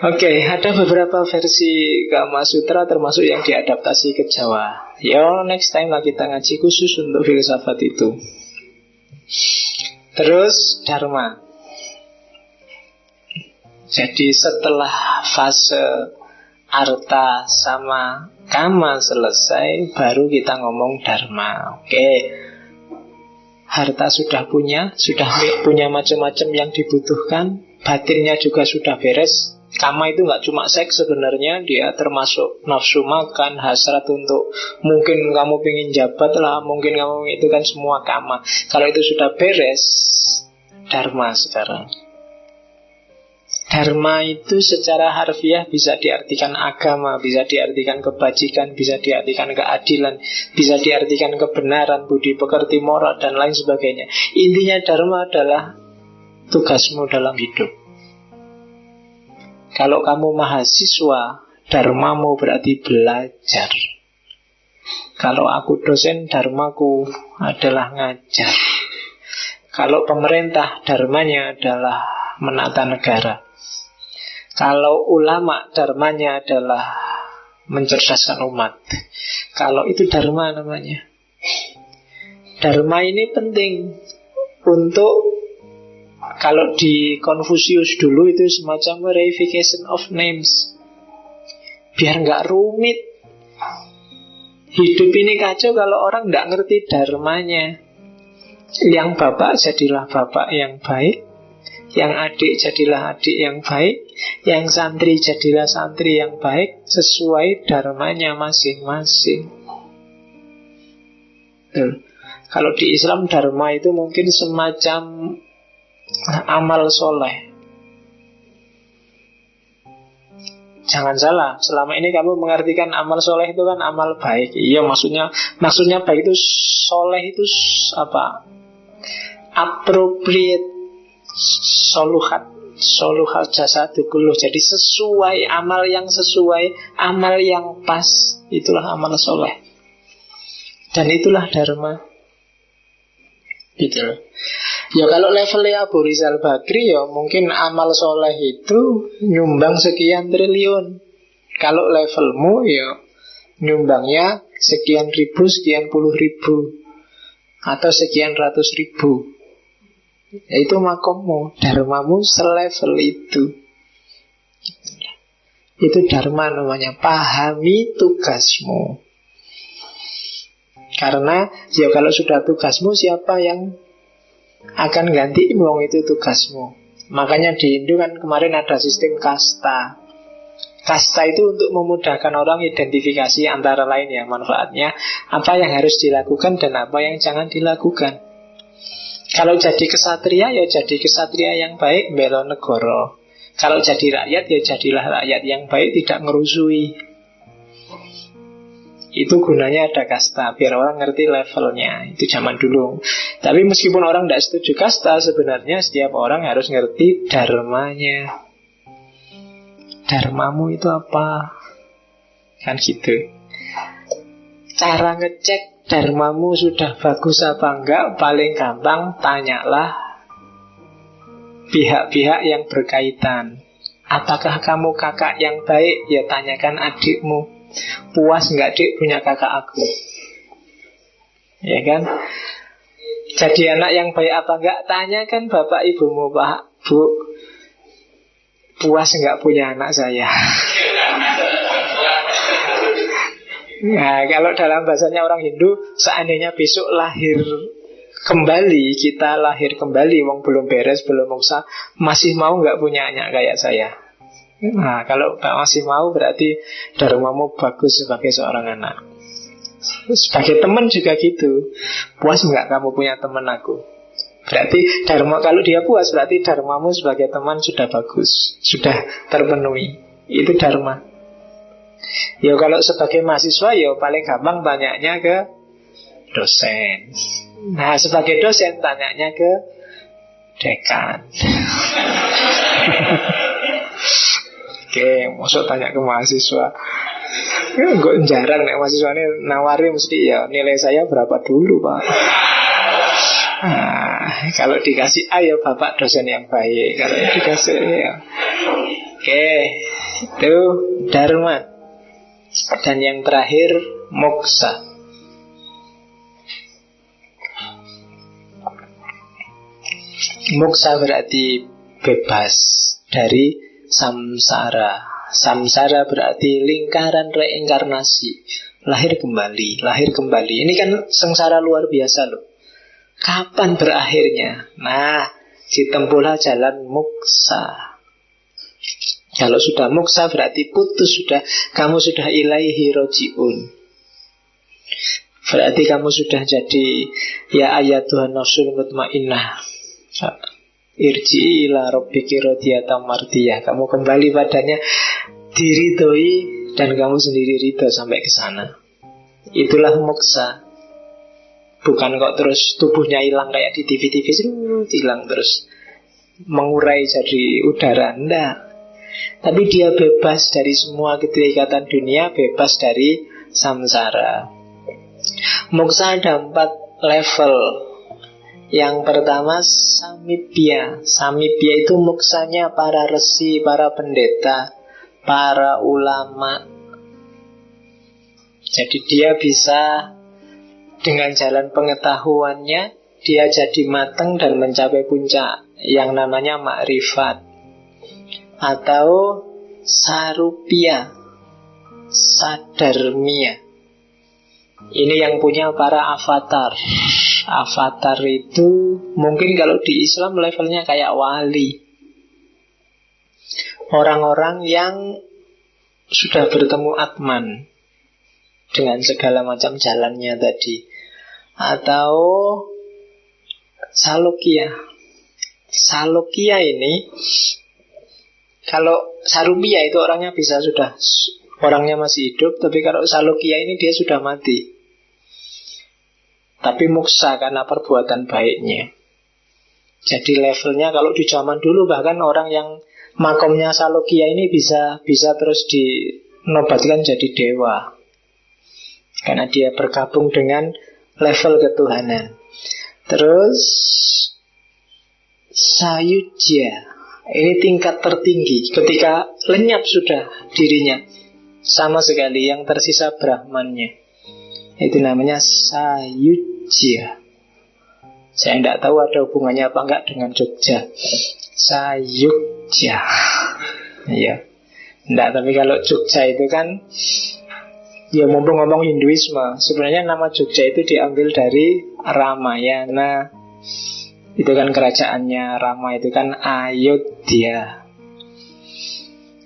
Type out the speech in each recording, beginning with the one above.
Oke, ada beberapa versi Kama Sutra termasuk yang diadaptasi ke Jawa. Yo, next time lah kita ngaji khusus untuk filsafat itu. Terus Dharma. Jadi setelah fase arta sama kama selesai, baru kita ngomong dharma. Oke, harta sudah punya macam-macam yang dibutuhkan, batinnya juga sudah beres. Kama itu nggak cuma seks sebenarnya, dia termasuk nafsu makan, hasrat untuk mungkin kamu pengen jabat lah, mungkin kamu itu kan semua kama. Kalau itu sudah beres, dharma sekarang. Dharma itu secara harfiah bisa diartikan agama, bisa diartikan kebajikan, bisa diartikan keadilan, bisa diartikan kebenaran, budi pekerti, moral, dan lain sebagainya. Intinya dharma adalah tugasmu dalam hidup. Kalau kamu mahasiswa, dharmamu berarti belajar. Kalau aku dosen, dharmaku adalah ngajar. Kalau pemerintah, dharmanya adalah menata negara. Kalau ulama, dharmanya adalah mencerdaskan umat. Kalau itu dharma namanya. Dharma ini penting untuk, kalau di Confucius dulu itu semacam reification of names, biar nggak rumit. Hidup ini kacau kalau orang nggak ngerti dharmanya. Yang bapak jadilah bapak yang baik, yang adik jadilah adik yang baik, yang santri jadilah santri yang baik, sesuai dharmanya masing-masing. Kalau di Islam dharma itu mungkin semacam amal soleh. Jangan salah, selama ini kamu mengartikan amal soleh itu kan amal baik. Iya, maksudnya baik itu, soleh itu apa? Appropriate soluhat jasa dukuluh. Jadi sesuai, amal yang sesuai, amal yang pas, itulah amal soleh. Dan itulah dharma. Gitu loh. Ya kalau levelnya Abu Rizal Bakri, ya mungkin amal soleh itu nyumbang sekian triliun. Kalau levelmu ya nyumbangnya sekian ribu, sekian puluh ribu, atau sekian ratus ribu. Ya itu makommu, dharmamu selevel itu. Itu dharma namanya. Pahami tugasmu. Karena ya kalau sudah tugasmu, siapa yang akan gantiin wong itu tugasmu. Makanya di Hindu kan kemarin ada sistem kasta. Kasta itu untuk memudahkan orang identifikasi antara lain ya manfaatnya, apa yang harus dilakukan dan apa yang jangan dilakukan. Kalau jadi kesatria, ya jadi kesatria yang baik, bela negara. Kalau jadi rakyat, ya jadilah rakyat yang baik, tidak ngerusui. Itu gunanya ada kasta, biar orang ngerti levelnya. Itu zaman dulu. Tapi meskipun orang tidak setuju kasta, sebenarnya setiap orang harus ngerti dharmanya. Dharmamu itu apa? Kan gitu. Cara ngecek dharmamu sudah bagus apa enggak, paling gampang tanyalah pihak-pihak yang berkaitan. Apakah kamu kakak yang baik? Ya tanyakan adikmu. Puas enggak dik punya kakak aku? Ya kan? Jadi anak yang baik apa enggak? Tanyakan bapak ibumu, Pak, Bu, puas enggak punya anak saya? Nah, kalau dalam bahasanya orang Hindu, seandainya besok lahir kembali, kita lahir kembali, wong belum beres, belum usah, masih mau nggak punya anak kayak saya? Nah, kalau masih mau berarti dharmamu bagus sebagai seorang anak. Sebagai teman juga gitu. Puas nggak kamu punya teman aku? Berarti dharma, kalau dia puas berarti dharmamu sebagai teman sudah bagus, sudah terpenuhi. Itu dharma. Ya kalau sebagai mahasiswa ya paling gampang tanyanya ke dosen. Nah sebagai dosen tanyanya ke dekan. Oke, maksud tanya ke mahasiswa. Gue jarang nih mahasiswa ini nawari, mesti ya nilai saya berapa dulu Pak. Nah, kalau dikasih A ya bapak dosen yang baik. Kalau dikasih ya. Oke, Oke, itu dharma. Dan yang terakhir moksa. Moksa berarti bebas dari samsara. Samsara berarti lingkaran reinkarnasi. Lahir kembali, lahir kembali. Ini kan sengsara luar biasa loh. Kapan berakhirnya? Nah, ditempuhlah jalan moksa. Kalau sudah moksa berarti putus sudah. Kamu sudah ilaihi roji'un. Berarti kamu sudah jadi ya ayatuhan nafsul mutmainnah. Irji'i ila rabbiki radiyatan mardiyah. Kamu kembali padanya, diridhoi, dan kamu sendiri ridho sampai ke sana. Itulah moksa. Bukan kok terus tubuhnya hilang kayak di TV-TV, hilang terus mengurai jadi udara. Enggak. Tapi dia bebas dari semua keterikatan dunia, bebas dari samsara. Moksa ada 4 level. Yang pertama samipya. Samipya itu moksanya para resi, para pendeta, para ulama. Jadi dia bisa dengan jalan pengetahuannya, dia jadi matang dan mencapai puncak yang namanya makrifat. Atau sarupya, sadarmia. Ini yang punya para avatar. Avatar itu mungkin kalau di Islam levelnya kayak wali. Orang-orang yang sudah bertemu Atman dengan segala macam jalannya tadi. Atau Salokya. Salokya ini, kalau Sarupya itu orangnya bisa sudah, orangnya masih hidup. Tapi kalau Salokya ini dia sudah mati, tapi muksa karena perbuatan baiknya. Jadi levelnya kalau di zaman dulu bahkan orang yang makomnya Salokya ini bisa terus dinobatkan jadi dewa, karena dia bergabung dengan level ketuhanan. Terus Sayujya, ini tingkat tertinggi. Ketika lenyap sudah dirinya, sama sekali yang tersisa Brahmannya. Itu namanya Sayujya. Saya tidak tahu ada hubungannya apa enggak dengan Jogja. Sayujya. Iya. Tidak, tapi kalau Jogja itu kan, ya mumpung ngomong Hinduisme, sebenarnya nama Jogja itu diambil dari Ramayana. Itu kan kerajaannya Rama, itu kan Ayodhya.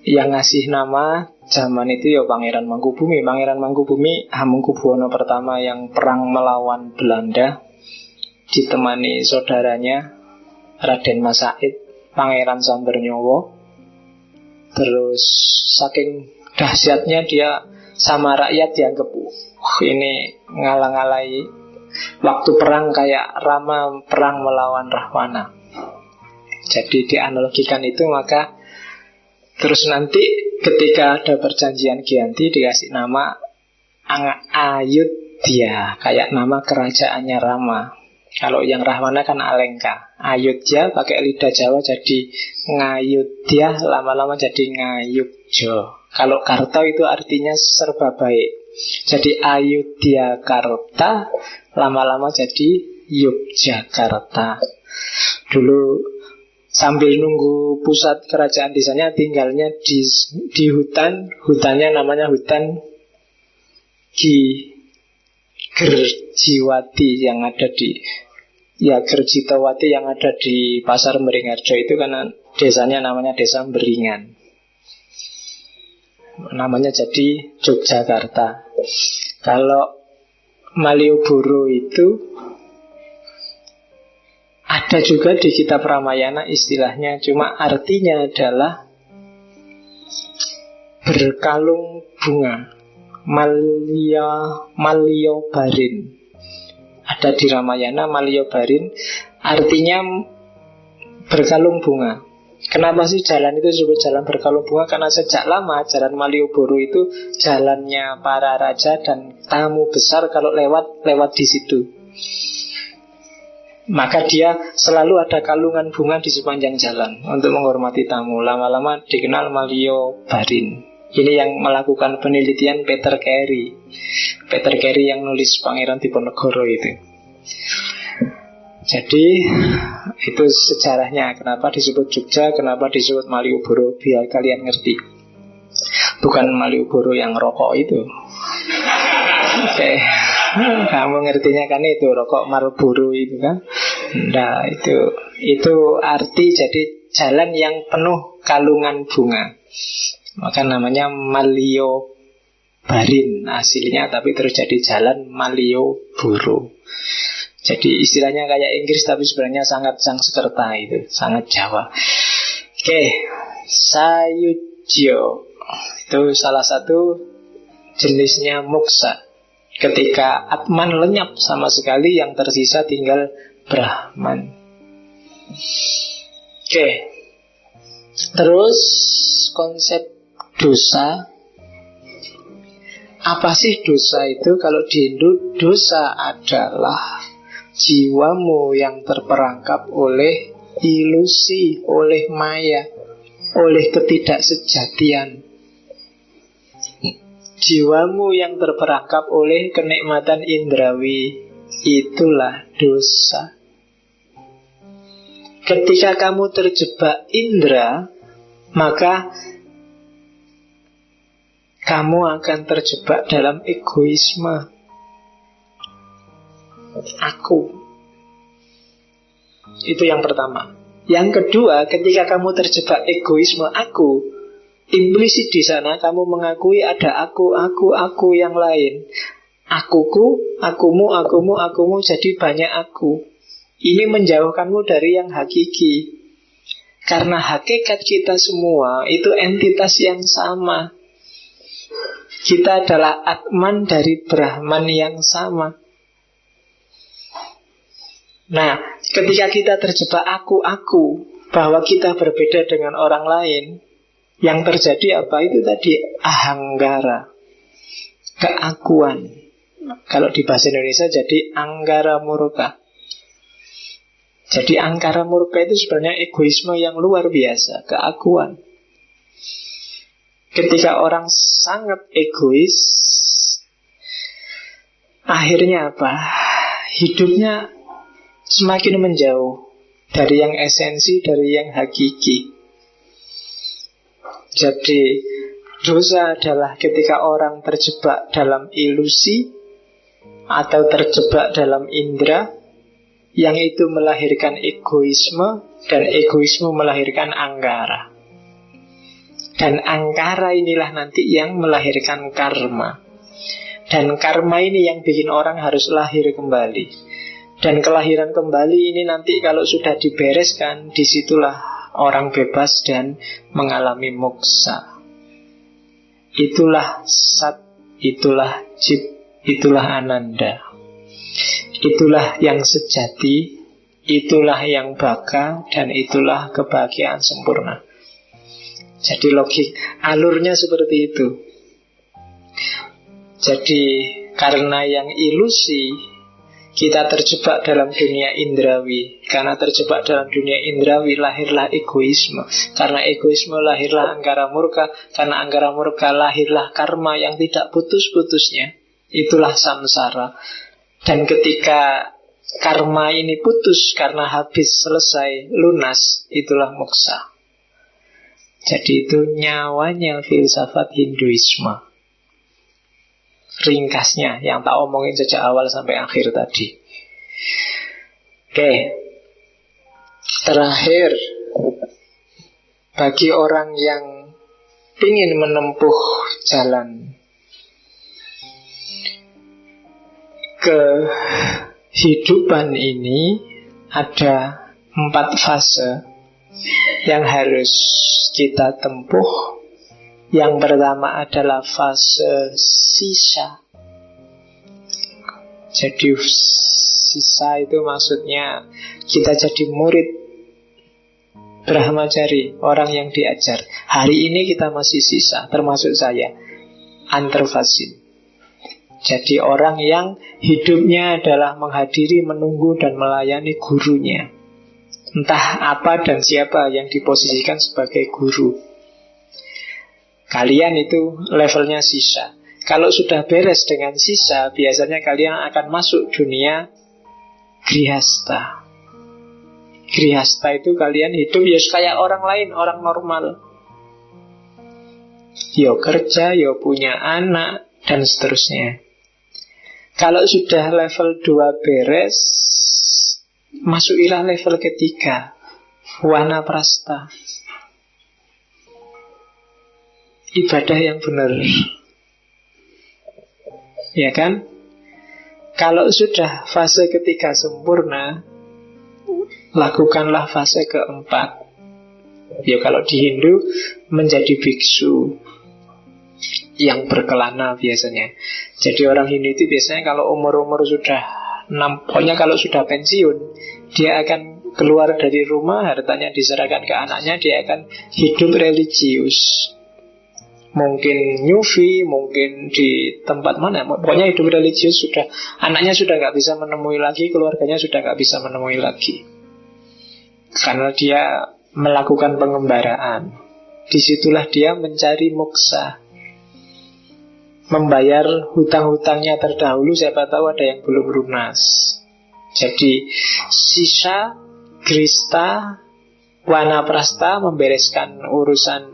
Yang ngasih nama zaman itu ya Pangeran Mangkubumi. Pangeran Mangkubumi Hamengkubuwono pertama yang perang melawan Belanda, ditemani saudaranya Raden Mas Said, Pangeran Sambernyowo. Terus saking dahsyatnya dia sama rakyat dianggap ini ngalang-alai waktu perang kayak Rama perang melawan Rahwana. Jadi dianalogikan itu, maka terus nanti ketika ada perjanjian Giyanti dikasih nama Ayodhya, kayak nama kerajaannya Rama. Kalau yang Rahwana kan Alengka. Ayodhya pakai lidah Jawa jadi Ngayodhya, lama-lama jadi Ngayogja. Kalau Karta itu artinya serba baik. Jadi Ayodhya Karta, lama-lama jadi Yogyakarta. Dulu sambil nunggu pusat kerajaan di sana, tinggalnya di hutan. Hutannya namanya hutan Gerjiwati yang ada di Gerjitawati yang ada di Pasar Meringharjo. Itu karena desanya namanya Desa Beringan. Namanya jadi Yogyakarta. Kalau Malioboro itu ada juga di kitab Ramayana istilahnya, cuma artinya adalah berkalung bunga. Maliobarin. Ada di Ramayana Maliobarin, artinya berkalung bunga. Kenapa sih jalan itu disebut jalan berkalung bunga? Karena sejak lama jalan Malioboro itu jalannya para raja dan tamu besar kalau lewat di situ. Maka dia selalu ada kalungan bunga di sepanjang jalan untuk menghormati tamu. Lama-lama dikenal Maliobarin. Ini yang melakukan penelitian Peter Carey. Peter Carey yang nulis Pangeran Diponegoro itu. Jadi itu sejarahnya. Kenapa disebut Jogja, kenapa disebut Malioboro, biar kalian ngerti. Bukan Malioboro yang rokok itu. Oke. Kamu ngertinya kan itu rokok Marlboro itu kan. Nah itu arti jadi jalan yang penuh kalungan bunga. Maka namanya Maliobarin aslinya, tapi terus jadi jalan Malioboro. Jadi istilahnya kayak Inggris tapi sebenarnya sangat Sanskerta itu, sangat Jawa. Oke, Sayujo itu salah satu jenisnya moksa. Ketika Atman lenyap sama sekali, yang tersisa tinggal Brahman. Oke. Terus konsep dosa. Apa sih dosa itu? Kalau di Hindu, dosa adalah jiwamu yang terperangkap oleh ilusi, oleh maya, oleh ketidaksejatian. Jiwamu yang terperangkap oleh kenikmatan indrawi, itulah dosa. Ketika kamu terjebak indera, maka kamu akan terjebak dalam egoisme. Aku. Itu yang pertama. Yang kedua, ketika kamu terjebak egoisme aku, implisit di sana kamu mengakui ada aku yang lain. Akuku, akumu, jadi banyak aku. Ini menjauhkanmu dari yang hakiki. Karena hakikat kita semua itu entitas yang sama. Kita adalah Atman dari Brahman yang sama. Nah, ketika kita terjebak aku, bahwa kita berbeda dengan orang lain, yang terjadi apa? Itu tadi ahanggara, keakuan. Kalau di bahasa Indonesia jadi anggara murka. Jadi angkara murka itu sebenarnya egoisme yang luar biasa, keakuan. Ketika orang sangat egois, akhirnya apa? Hidupnya semakin menjauh dari yang esensi, dari yang hakiki. Jadi dosa adalah ketika orang terjebak dalam ilusi atau terjebak dalam indera, yang itu melahirkan egoisme, dan egoisme melahirkan anggara. Dan angkara inilah nanti yang melahirkan karma. Dan karma ini yang bikin orang harus lahir kembali. Dan kelahiran kembali ini nanti kalau sudah dibereskan, disitulah orang bebas dan mengalami moksa. Itulah Sat, itulah Chit, itulah Ananda. Itulah yang sejati, itulah yang baka, dan itulah kebahagiaan sempurna. Jadi logik alurnya seperti itu. Jadi karena yang ilusi, kita terjebak dalam dunia indrawi. Karena terjebak dalam dunia indrawi, lahirlah egoisme. Karena egoisme lahirlah angkara murka. Karena angkara murka lahirlah karma yang tidak putus-putusnya. Itulah samsara. Dan ketika karma ini putus karena habis, selesai, lunas, itulah moksa. Jadi itu nyawanya filsafat Hinduisme. Ringkasnya yang tak omongin sejak awal sampai akhir tadi. Oke. Terakhir, bagi orang yang ingin menempuh jalan kehidupan ini, ada 4 fase yang harus kita tempuh. Yang pertama adalah fase sisa. Jadi sisa itu maksudnya kita jadi murid Brahmacari, orang yang diajar. Hari ini kita masih sisa, termasuk saya, Antarvasin. Jadi orang yang hidupnya adalah menghadiri, menunggu, dan melayani gurunya. Entah apa dan siapa yang diposisikan sebagai guru. Kalian itu levelnya sisa. Kalau sudah beres dengan sisa, biasanya kalian akan masuk dunia grihasta. Grihasta itu kalian hidup ya kayak orang lain, orang normal. Yo kerja, yo punya anak, dan seterusnya. Kalau sudah level 2 beres, masukilah level ketiga, wanaprasta. Ibadah yang benar. Ya kan? Kalau sudah fase ketiga sempurna, lakukanlah fase keempat. Ya kalau di Hindu menjadi biksu yang berkelana biasanya. Jadi orang Hindu itu biasanya kalau umur-umur sudah 6, pokoknya kalau sudah pensiun, dia akan keluar dari rumah, hartanya diserahkan ke anaknya, dia akan hidup religius. Mungkin nyufi, mungkin di tempat mana, pokoknya hidup religius sudah. Anaknya sudah gak bisa menemui lagi, keluarganya sudah gak bisa menemui lagi, karena dia melakukan pengembaraan. Disitulah dia mencari moksa, membayar hutang-hutangnya terdahulu, siapa tahu ada yang belum lunas. Jadi sisa, grista, wanaprasta membereskan urusan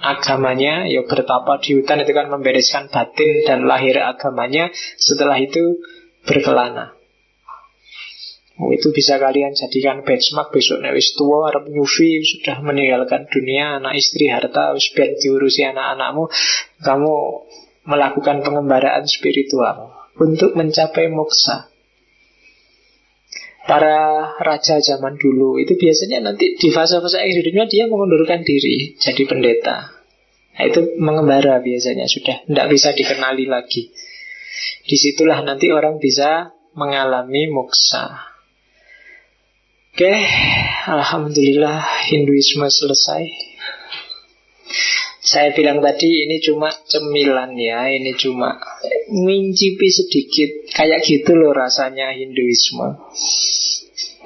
agamanya, ya bertapa di hutan itu kan membereskan batin dan lahir agamanya. Setelah itu berkelana. Itu bisa kalian jadikan benchmark. Besok nek wis tua arep nyufi, sudah meninggalkan dunia, anak istri harta wis ben diurusi anak-anakmu, kamu melakukan pengembaraan spiritual untuk mencapai moksa. Para raja zaman dulu itu biasanya nanti di fase-fase akhir hidupnya dia mengundurkan diri jadi pendeta. Nah, itu mengembara biasanya, sudah tidak bisa dikenali lagi. Disitulah nanti orang bisa mengalami moksa. Oke, alhamdulillah Hinduisme selesai. Saya bilang tadi ini cuma cemilan ya, ini cuma mencipi sedikit. Kayak gitu loh rasanya Hinduisme.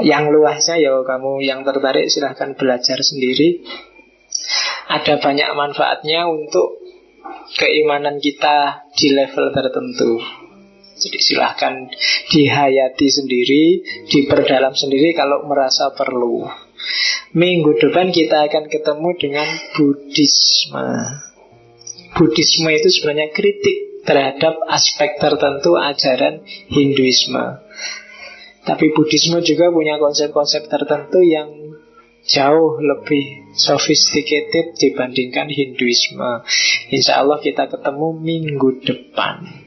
Yang luasnya ya kamu yang tertarik silahkan belajar sendiri. Ada banyak manfaatnya untuk keimanan kita di level tertentu. Jadi silahkan dihayati sendiri, diperdalam sendiri kalau merasa perlu. Minggu depan kita akan ketemu dengan Buddhisme. Buddhisme itu sebenarnya kritik terhadap aspek tertentu ajaran Hinduisme. Tapi Buddhisme juga punya konsep-konsep tertentu yang jauh lebih sophisticated dibandingkan Hinduisme. Insya Allah kita ketemu minggu depan.